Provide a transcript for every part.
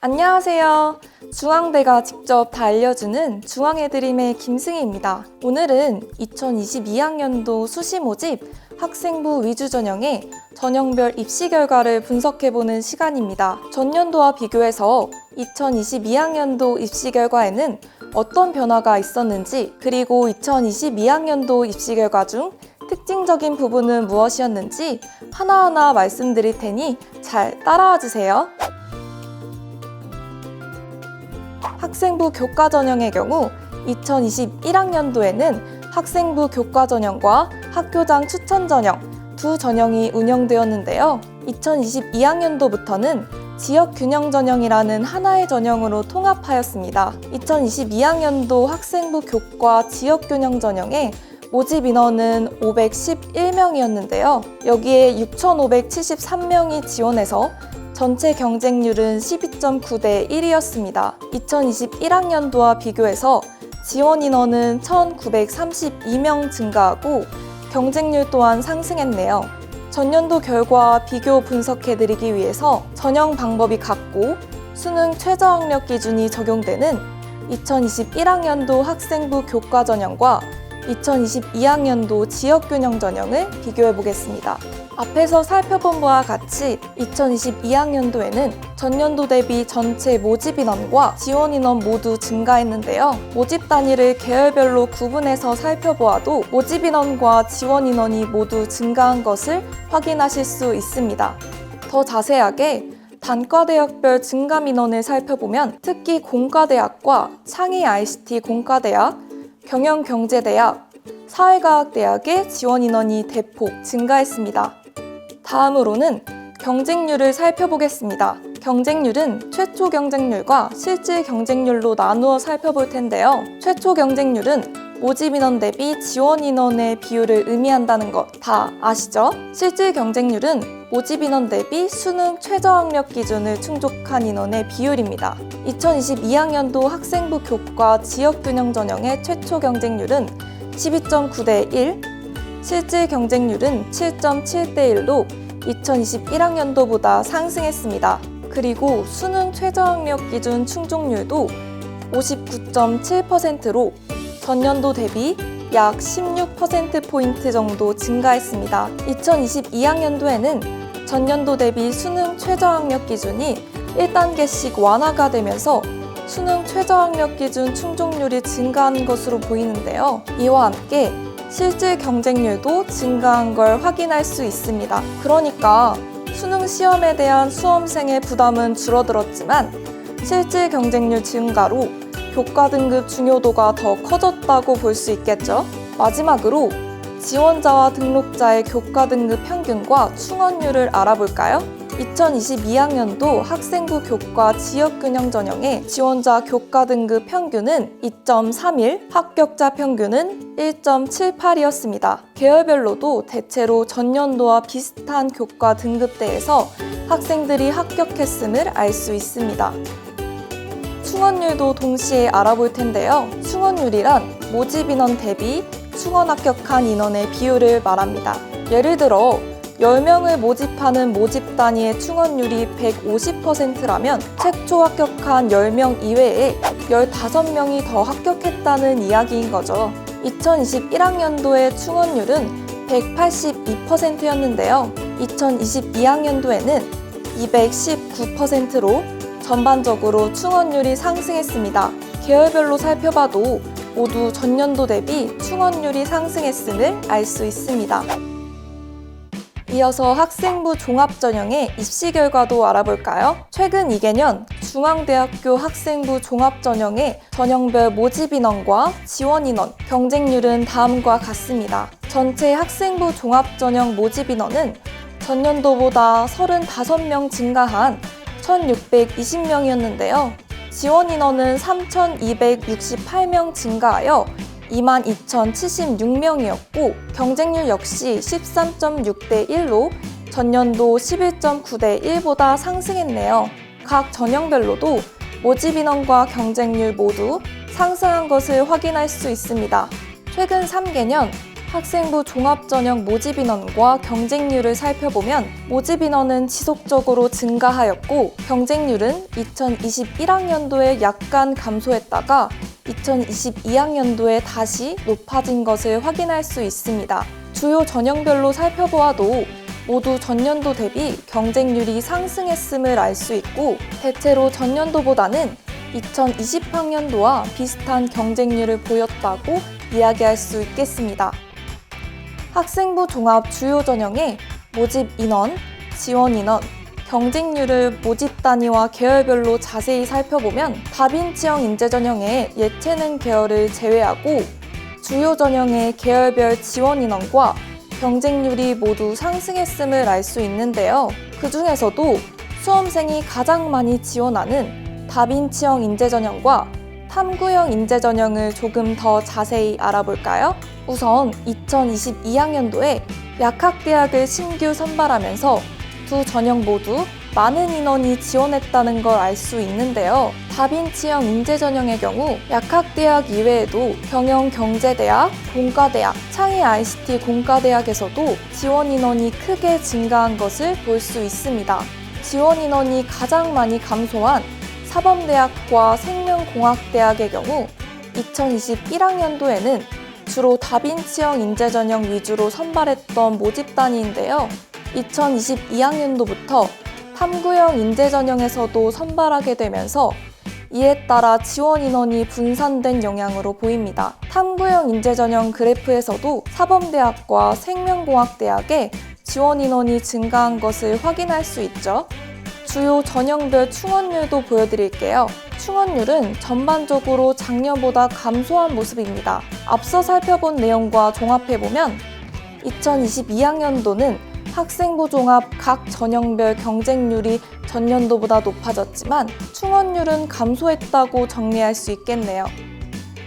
안녕하세요. 중앙대가 직접 다 알려주는 중앙의 드림의 김승희입니다. 오늘은 2022학년도 수시 모집 학생부 위주 전형의 전형별 입시 결과를 분석해보는 시간입니다. 전년도와 비교해서 2022학년도 입시 결과에는 어떤 변화가 있었는지, 그리고 2022학년도 입시 결과 중 특징적인 부분은 무엇이었는지 하나하나 말씀드릴 테니 잘 따라와 주세요. 학생부 교과 전형의 경우 2021학년도에는 학생부 교과 전형과 학교장 추천 전형 두 전형이 운영되었는데요. 2022학년도부터는 지역 균형 전형이라는 하나의 전형으로 통합하였습니다. 2022학년도 학생부 교과 지역 균형 전형에 모집 인원은 511명이었는데요. 여기에 6,573명이 지원해서 전체 경쟁률은 12.9대 1이었습니다. 2021학년도와 비교해서 지원 인원은 1,932명 증가하고 경쟁률 또한 상승했네요. 전년도 결과와 비교 분석해드리기 위해서 전형 방법이 같고 수능 최저학력 기준이 적용되는 2021학년도 학생부 교과 전형과 2022학년도 지역균형 전형을 비교해보겠습니다. 앞에서 살펴본 바와 같이 2022학년도에는 전년도 대비 전체 모집 인원과 지원 인원 모두 증가했는데요. 모집 단위를 계열별로 구분해서 살펴보아도 모집 인원과 지원 인원이 모두 증가한 것을 확인하실 수 있습니다. 더 자세하게 단과대학별 증가 민원을 살펴보면 특히 공과대학과 창의 ICT 공과대학, 경영경제대학, 사회과학대학의 지원 인원이 대폭 증가했습니다. 다음으로는 경쟁률을 살펴보겠습니다. 경쟁률은 최초 경쟁률과 실질 경쟁률로 나누어 살펴볼 텐데요. 최초 경쟁률은 모집 인원 대비 지원 인원의 비율을 의미한다는 것 다 아시죠? 실질 경쟁률은 모집 인원 대비 수능 최저학력 기준을 충족한 인원의 비율입니다. 2022학년도 학생부 교과 지역균형 전형의 최초 경쟁률은 12.9대 1, 실질 경쟁률은 7.7대 1로 2021학년도보다 상승했습니다. 그리고 수능 최저학력 기준 충족률도 59.7%로 전년도 대비 약 16%포인트 정도 증가했습니다. 2022학년도에는 전년도 대비 수능 최저학력 기준이 1단계씩 완화가 되면서 수능 최저학력 기준 충족률이 증가한 것으로 보이는데요. 이와 함께 실질 경쟁률도 증가한 걸 확인할 수 있습니다. 그러니까 수능 시험에 대한 수험생의 부담은 줄어들었지만 실질 경쟁률 증가로 교과 등급 중요도가 더 커졌다고 볼 수 있겠죠. 마지막으로 지원자와 등록자의 교과 등급 평균과 충원율을 알아볼까요? 2022학년도 학생부 교과 지역균형 전형의 지원자 교과 등급 평균은 2.31, 합격자 평균은 1.78이었습니다. 계열별로도 대체로 전년도와 비슷한 교과 등급대에서 학생들이 합격했음을 알 수 있습니다. 충원율도 동시에 알아볼 텐데요. 충원율이란 모집 인원 대비 충원 합격한 인원의 비율을 말합니다. 예를 들어 10명을 모집하는 모집 단위의 충원율이 150%라면 최초 합격한 10명 이외에 15명이 더 합격했다는 이야기인 거죠. 2021학년도의 충원율은 182%였는데요. 2022학년도에는 219%로 전반적으로 충원율이 상승했습니다. 계열별로 살펴봐도 모두 전년도 대비 충원율이 상승했음을 알 수 있습니다. 이어서 학생부 종합전형의 입시 결과도 알아볼까요? 최근 2개년 중앙대학교 학생부 종합전형의 전형별 모집 인원과 지원 인원, 경쟁률은 다음과 같습니다. 전체 학생부 종합전형 모집 인원은 전년도보다 35명 증가한 1,620명이었는데요. 지원 인원은 3,268명 증가하여 22,076명이었고 경쟁률 역시 13.6대 1로 전년도 11.9대 1보다 상승했네요. 각 전형별로도 모집 인원과 경쟁률 모두 상승한 것을 확인할 수 있습니다. 최근 3개년 학생부 종합전형 모집인원과 경쟁률을 살펴보면 모집인원은 지속적으로 증가하였고 경쟁률은 2021학년도에 약간 감소했다가 2022학년도에 다시 높아진 것을 확인할 수 있습니다. 주요 전형별로 살펴보아도 모두 전년도 대비 경쟁률이 상승했음을 알 수 있고 대체로 전년도보다는 2020학년도와 비슷한 경쟁률을 보였다고 이야기할 수 있겠습니다. 학생부 종합 주요 전형의 모집 인원, 지원 인원, 경쟁률을 모집 단위와 계열별로 자세히 살펴보면 다빈치형 인재 전형의 예체능 계열을 제외하고 주요 전형의 계열별 지원 인원과 경쟁률이 모두 상승했음을 알 수 있는데요. 그 중에서도 수험생이 가장 많이 지원하는 다빈치형 인재 전형과 탐구형 인재 전형을 조금 더 자세히 알아볼까요? 우선 2022학년도에 약학대학을 신규 선발하면서 두 전형 모두 많은 인원이 지원했다는 걸 알 수 있는데요. 다빈치형 인재 전형의 경우 약학대학 이외에도 경영경제대학, 공과대학, 창의 ICT 공과대학에서도 지원 인원이 크게 증가한 것을 볼 수 있습니다. 지원 인원이 가장 많이 감소한 사범대학과 생명공학대학의 경우 2021학년도에는 주로 다빈치형 인재 전형 위주로 선발했던 모집 단위인데요. 2022학년도부터 탐구형 인재 전형에서도 선발하게 되면서 이에 따라 지원 인원이 분산된 영향으로 보입니다. 탐구형 인재 전형 그래프에서도 사범대학과 생명공학대학에 지원 인원이 증가한 것을 확인할 수 있죠. 주요 전형별 충원율도 보여드릴게요. 충원율은 전반적으로 작년보다 감소한 모습입니다. 앞서 살펴본 내용과 종합해보면 2022학년도는 학생부 종합 각 전형별 경쟁률이 전년도보다 높아졌지만 충원율은 감소했다고 정리할 수 있겠네요.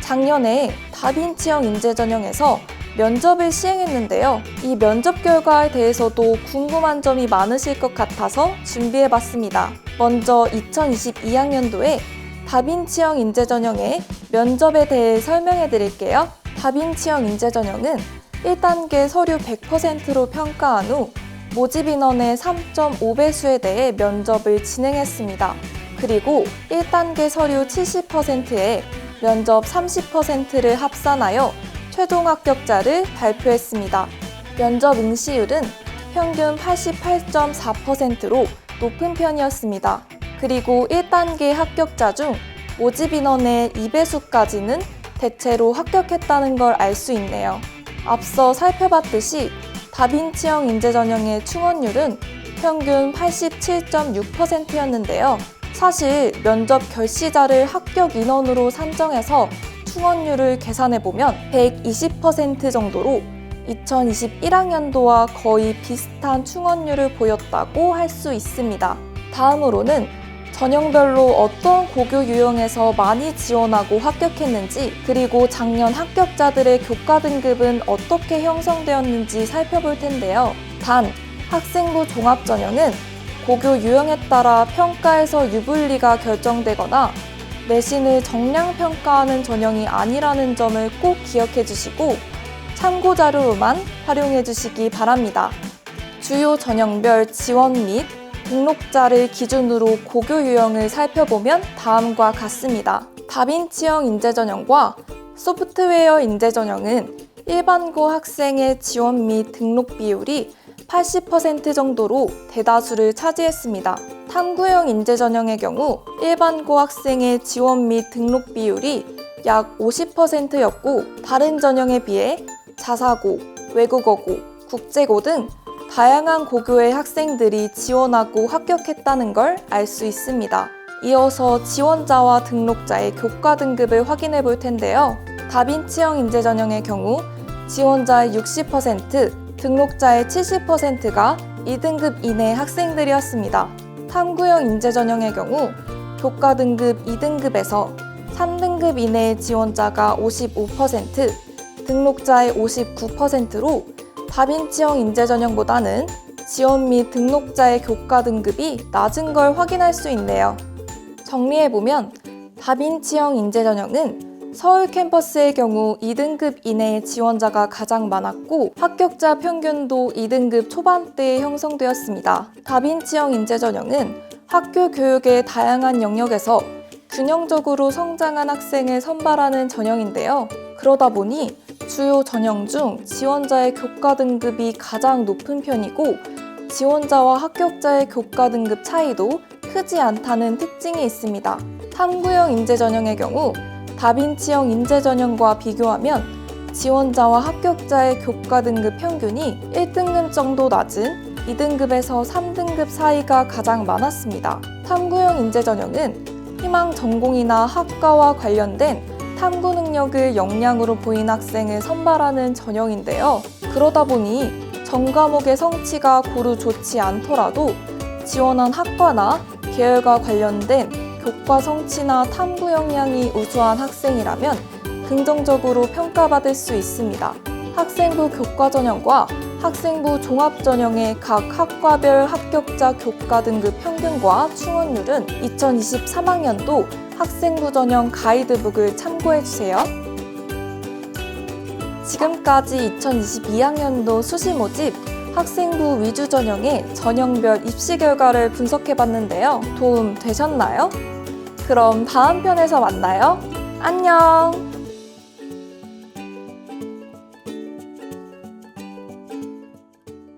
작년에 다빈치형 인재 전형에서 면접을 시행했는데요. 이 면접 결과에 대해서도 궁금한 점이 많으실 것 같아서 준비해봤습니다. 먼저 2022학년도에 다빈치형 인재 전형의 면접에 대해 설명해 드릴게요. 다빈치형 인재 전형은 1단계 서류 100%로 평가한 후 모집 인원의 3.5배수에 대해 면접을 진행했습니다. 그리고 1단계 서류 70%에 면접 30%를 합산하여 최종 합격자를 발표했습니다. 면접 응시율은 평균 88.4%로 높은 편이었습니다. 그리고 1단계 합격자 중 모집 인원의 2배수까지는 대체로 합격했다는 걸 알 수 있네요. 앞서 살펴봤듯이 다빈치형 인재 전형의 충원율은 평균 87.6%였는데요. 사실 면접 결시자를 합격 인원으로 산정해서 충원율을 계산해보면 120% 정도로 2021학년도와 거의 비슷한 충원율을 보였다고 할 수 있습니다. 다음으로는 전형별로 어떤 고교 유형에서 많이 지원하고 합격했는지 그리고 작년 합격자들의 교과 등급은 어떻게 형성되었는지 살펴볼 텐데요. 단, 학생부 종합전형은 고교 유형에 따라 평가에서 유불리가 결정되거나 내신을 정량 평가하는 전형이 아니라는 점을 꼭 기억해 주시고 참고자료로만 활용해 주시기 바랍니다. 주요 전형별 지원 및 등록자를 기준으로 고교 유형을 살펴보면 다음과 같습니다. 다빈치형 인재 전형과 소프트웨어 인재 전형은 일반고 학생의 지원 및 등록 비율이 80% 정도로 대다수를 차지했습니다. 탐구형 인재 전형의 경우 일반고 학생의 지원 및 등록 비율이 약 50%였고 다른 전형에 비해 자사고, 외국어고, 국제고 등 다양한 고교의 학생들이 지원하고 합격했다는 걸 알 수 있습니다. 이어서 지원자와 등록자의 교과 등급을 확인해 볼 텐데요. 다빈치형 인재 전형의 경우 지원자의 60%, 등록자의 70%가 2등급 이내 학생들이었습니다. 탐구형 인재 전형의 경우 교과 등급 2등급에서 3등급 이내의 지원자가 55%, 등록자의 59%로 다빈치형 인재 전형보다는 지원 및 등록자의 교과 등급이 낮은 걸 확인할 수 있네요. 정리해보면 다빈치형 인재 전형은 서울 캠퍼스의 경우 2등급 이내의 지원자가 가장 많았고 합격자 평균도 2등급 초반대에 형성되었습니다. 다빈치형 인재 전형은 학교 교육의 다양한 영역에서 균형적으로 성장한 학생을 선발하는 전형인데요. 그러다 보니 주요 전형 중 지원자의 교과 등급이 가장 높은 편이고 지원자와 합격자의 교과 등급 차이도 크지 않다는 특징이 있습니다. 탐구형 인재 전형의 경우 다빈치형 인재 전형과 비교하면 지원자와 합격자의 교과 등급 평균이 1등급 정도 낮은 2등급에서 3등급 사이가 가장 많았습니다. 탐구형 인재 전형은 희망 전공이나 학과와 관련된 탐구 능력을 역량으로 보인 학생을 선발하는 전형인데요. 그러다 보니 전 과목의 성취가 고루 좋지 않더라도 지원한 학과나 계열과 관련된 교과 성취나 탐구 역량이 우수한 학생이라면 긍정적으로 평가받을 수 있습니다. 학생부 교과 전형과 학생부 종합 전형의 각 학과별 합격자 교과 등급 평균과 충원율은 2023학년도 학생부 전형 가이드북을 참고해주세요. 지금까지 2022학년도 수시 모집 학생부 위주 전형의 전형별 입시 결과를 분석해봤는데요. 도움 되셨나요? 그럼 다음 편에서 만나요. 안녕!